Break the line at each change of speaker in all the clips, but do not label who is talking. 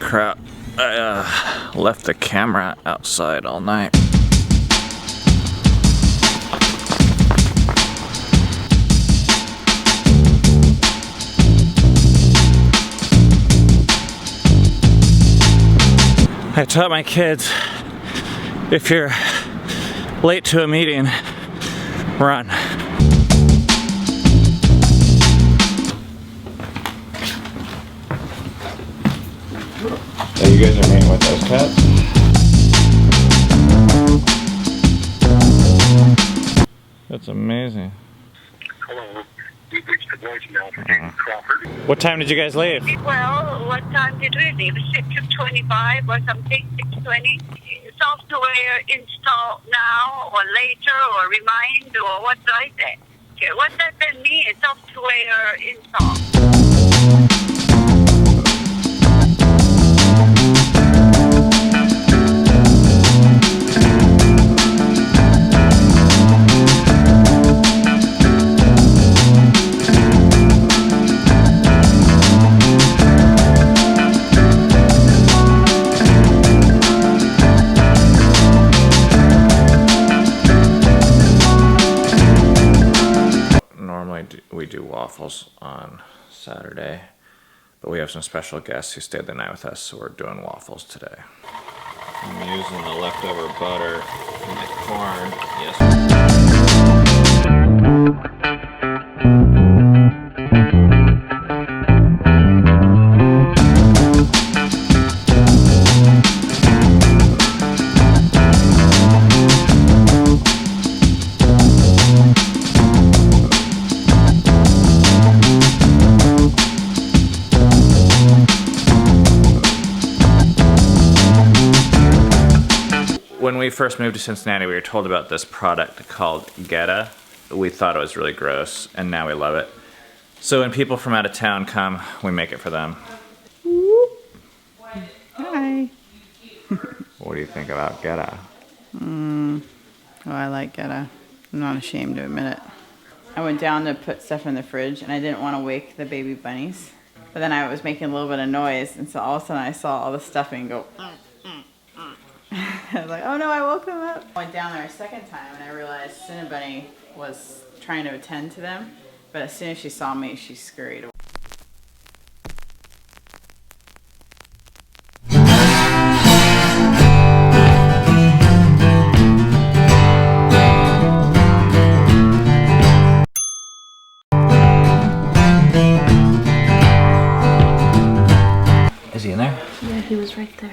crap. I left the camera outside all night. I taught my kids, if you're late to a meeting, run.
So you guys are meeting with those cats?
That's amazing.
Hello, you've reached the voicemail for James Crawford.
What time did you guys leave?
Well, what time did we leave? 6:25 or something, 6:20. Software install now or later or remind or what do I say? Okay, what does that mean? Software install.
We do waffles on Saturday, but we have some special guests who stayed the night with us, so we're doing waffles today. I'm using the leftover butter from the corn. When we first moved to Cincinnati, we were told about this product called Geta. We thought it was really gross, and now we love it. So when people from out of town come, we make it for them.
Hi.
What do you think about Geta?
Oh, I like Geta. I'm not ashamed to admit it. I went down to put stuff in the fridge, and I didn't want to wake the baby bunnies. But then I was making a little bit of noise, and so all of a sudden I saw all the stuffing go. I was like, oh no, I woke them up. I went down there a second time and I realized Cinnabunny was trying to attend to them, but as soon as she saw me, she scurried away.
Is he in there?
Yeah, he was right there.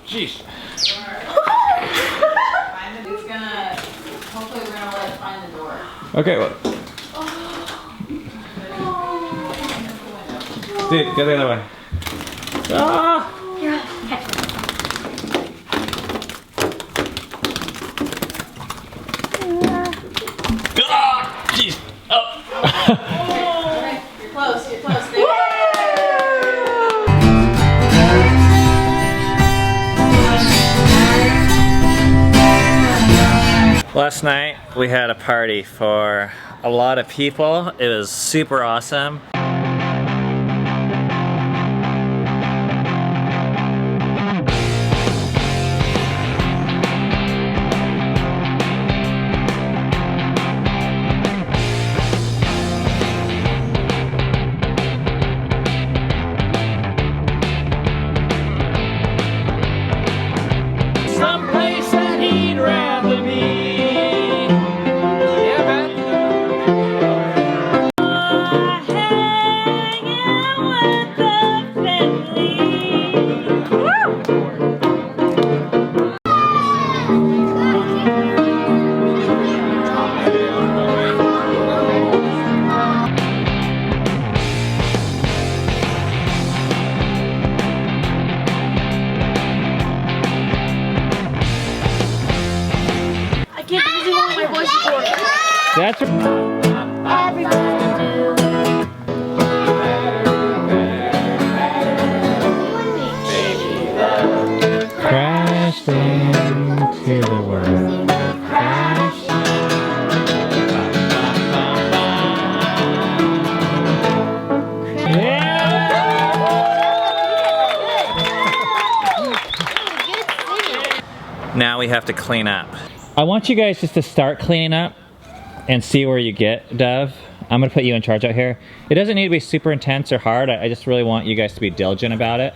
Jeez.
It's gonna, hopefully we're gonna let it find the door.
Okay, well. Dude, go the other way. Ah! Ah! Jeez. Oh.
You're close, you're close.
Last night we had a party for a lot of people. It was super awesome. Someplace that he'd rather be. That's crashed into the world. Crashed. Now we have to clean up.
I want you guys just to start cleaning up and see where you get, Dove. I'm gonna put you in charge out here. It doesn't need to be super intense or hard. I just really want you guys to be diligent about it.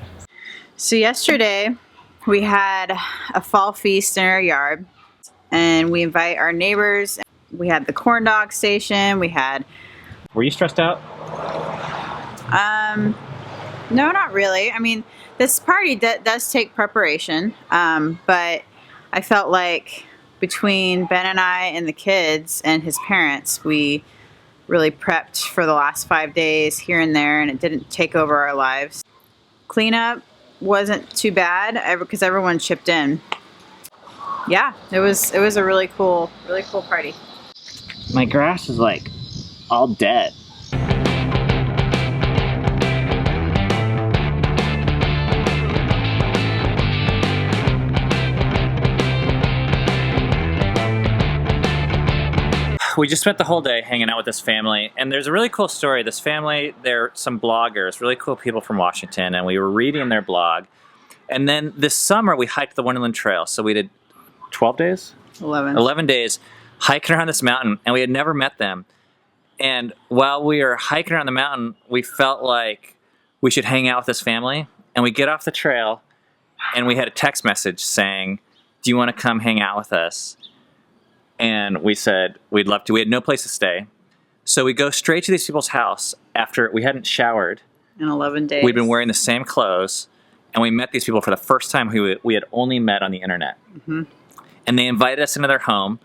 So yesterday we had a fall feast in our yard, and we invite our neighbors. We had the corn dog station. We had.
Were you stressed out?
No, not really. I mean, this party does take preparation, but I felt like between Ben and I and the kids and his parents, we really prepped for the last 5 days here and there, and it didn't take over our lives. Cleanup wasn't too bad because everyone chipped in. Yeah, it was a really cool party.
My grass is like all dead. We just spent the whole day hanging out with this family, and there's a really cool story. This family, they're some bloggers, really cool people from Washington, and we were reading their blog. And then this summer we hiked the Wonderland Trail. So we did 12 days? 11 days hiking around this mountain, and we had never met them. And while we were hiking around the mountain, we felt like we should hang out with this family. And we get off the trail, and we had a text message saying, "Do you want to come hang out with us?" And we said we'd love to. We had no place to stay. So we go straight to these people's house after we hadn't showered.
In 11 days.
We'd been wearing the same clothes, and we met these people for the first time who we had only met on the internet.
Mm-hmm.
And they invited us into their home,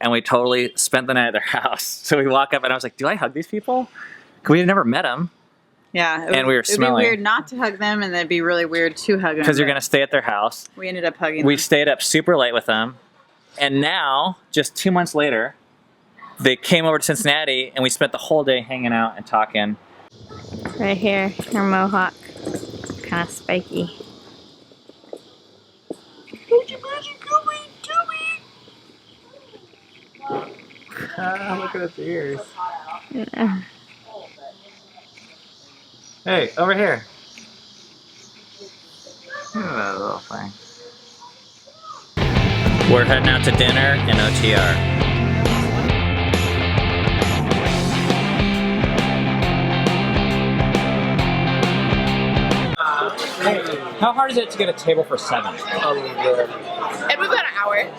and we totally spent the night at their house. So we walk up, and I was like, do I hug these people? Because we had never met them.
Yeah.
And we were smelling.
It'd be weird not to hug them, and it'd be really weird to hug them.
Because you're going to stay at their house.
We ended up hugging them.
We stayed up super late with them. And now, just 2 months later, they came over to Cincinnati, and we spent the whole day hanging out and talking.
Right here, her mohawk, kind of spiky.
Look at its ears.
Yeah.
Hey, over here. Look at that little thing. We're heading out to dinner in OTR.
Hey, how hard is it to get a table for 7?
It was about an hour.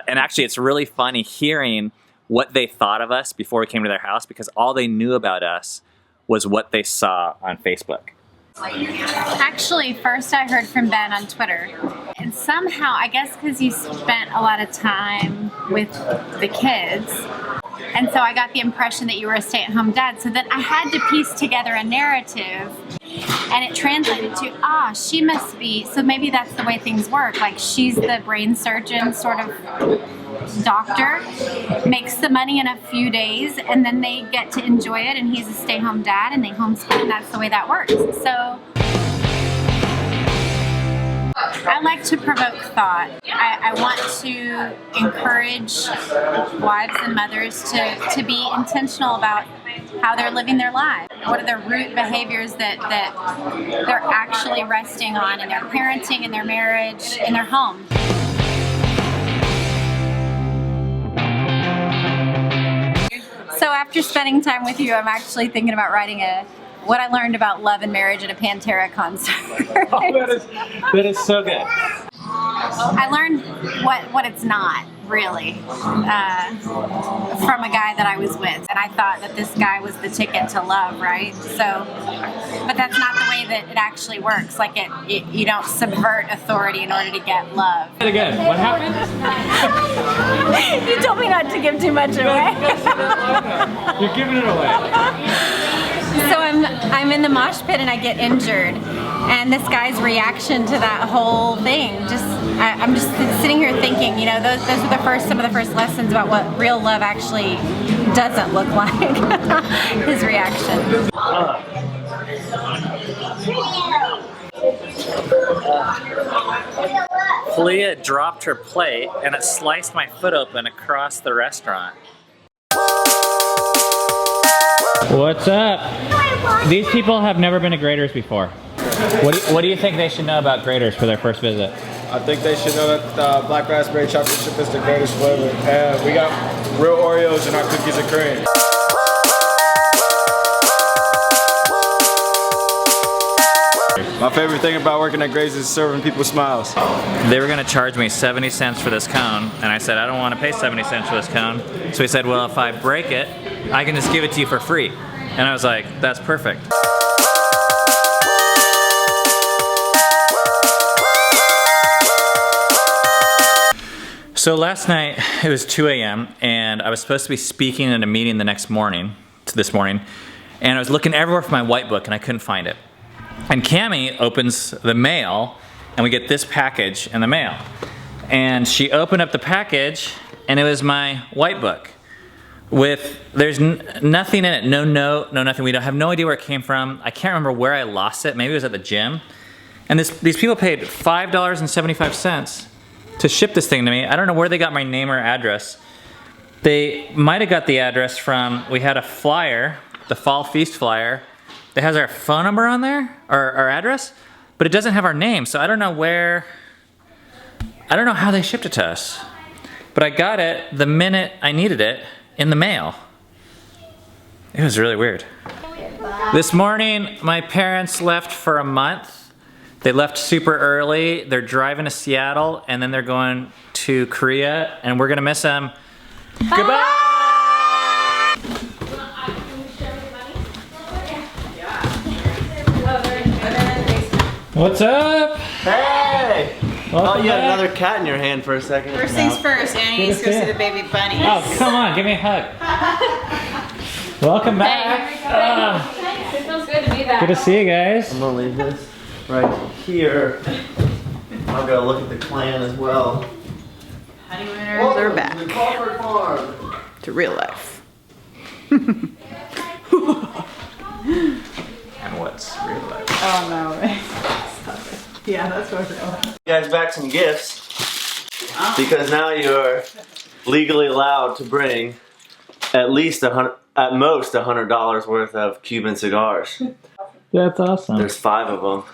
And actually, it's really funny hearing what they thought of us before we came to their house, because all they knew about us was what they saw on Facebook.
Actually, first I heard from Ben on Twitter, and somehow, I guess because you spent a lot of time with the kids, and so I got the impression that you were a stay-at-home dad. So then I had to piece together a narrative, and it translated to, she must be, so maybe that's the way things work. Like, she's the brain surgeon sort of doctor, makes the money in a few days, and then they get to enjoy it, and he's a stay-home dad, and they homeschool, and that's the way that works. So I like to provoke thought. I want to encourage wives and mothers to be intentional about how they're living their lives. What are the root behaviors that they're actually resting on in their parenting, in their marriage, in their home. So after spending time with you, I'm actually thinking about writing what I learned about love and marriage at a Pantera concert.
That is so good.
I learned what it's not, really, from a guy that I was with. And I thought that this guy was the ticket to love, right? So, but that's not the way that it actually works. Like, you don't subvert authority in order to get love.
And again, what happened?
You told me not to give too much away.
You're giving it away.
So I'm in the mosh pit and I get injured, and this guy's reaction to that whole thing, I'm just sitting here thinking, those are some of the first lessons about what real love actually doesn't look like. His reaction.
Kalia dropped her plate and it sliced my foot open across the restaurant. What's up? These people have never been to Graeters before. What do you think they should know about Graeters for their first visit?
I think they should know that black raspberry chocolate chip is the greatest flavor. And we got real Oreos in our cookies and cream. My favorite thing about working at Graeters is serving people smiles.
They were gonna charge me 70 cents for this cone, and I said, I don't wanna pay 70 cents for this cone. So he said, well, if I break it, I can just give it to you for free. And I was like, that's perfect. So last night, it was 2 a.m. and I was supposed to be speaking at a meeting the next morning, this morning, and I was looking everywhere for my white book and I couldn't find it. And Cammie opens the mail and we get this package in the mail. And she opened up the package and it was my white book. There's nothing in it, no note, no nothing. We don't have no idea where it came from. I can't remember where I lost it. Maybe it was at the gym. And these people paid $5.75 to ship this thing to me. I don't know where they got my name or address. They might have got the address from, we had a flyer, the Fall Feast flyer, that has our phone number on there, or our address, but it doesn't have our name, so I don't know how they shipped it to us. But I got it the minute I needed it in the mail. It was really weird. This morning, my parents left for a month. They left super early. They're driving to Seattle, and then they're going to Korea, and we're gonna miss them. Bye. Goodbye! What's up?
Hey!
Welcome
You had
back.
another cat in your hand for a second.
First things first, Annie needs to go see the baby bunnies.
Oh, come on, give me a hug. Welcome back.
It feels good to be back.
Good to see you guys.
I'm gonna leave this right here. I'm gonna look at the clan as well.
Honeymooners are back
The Crawford Farm.
to real life.
And what's real life?
Oh no. Stop it. Yeah, that's what real life.
You guys back some gifts because now you're legally allowed to bring at least at most $100 worth of Cuban cigars.
That's awesome.
There's 5 of them.